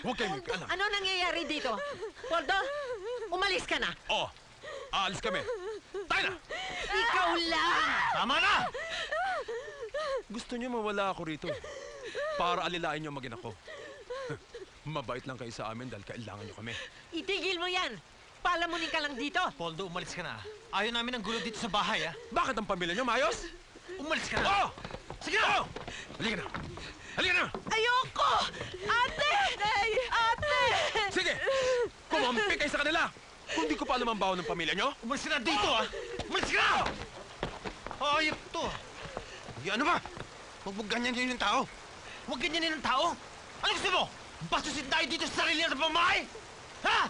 Huwag kayong magkaalam. Ano nangyayari dito? Poldo, umalis ka na. Oo, aalis kami. Tayo na! Ikaw lang! Tama na! Gusto niyo mawala ako rito. Para alilain niyo ang mag-ina ko. Mabait lang kayo sa amin dahil kailangan niyo kami. Itigil mo yan! Palamunin ka lang dito! Poldo, umalis ka na. Ayaw namin ang gulo dito sa bahay, ah. Bakit ang pamilya niyo maayos? Umalis ka na. Oo! Sige na! Halika na! Halika na! Ayoko! Ate! Ate! Sige! Kumampi kayo sa kanila! Kung di ko pa alam ang baho ng pamilya niyo, Umalis ka na dito, ah. Umalis ka na! Ayop to. Ano ba? Huwag mo ganyan yun yung tao. Huwag ganyanin ng tao. Ano gusto mo? Bastusin tayo dito sa sarili natin pamahay? Ha?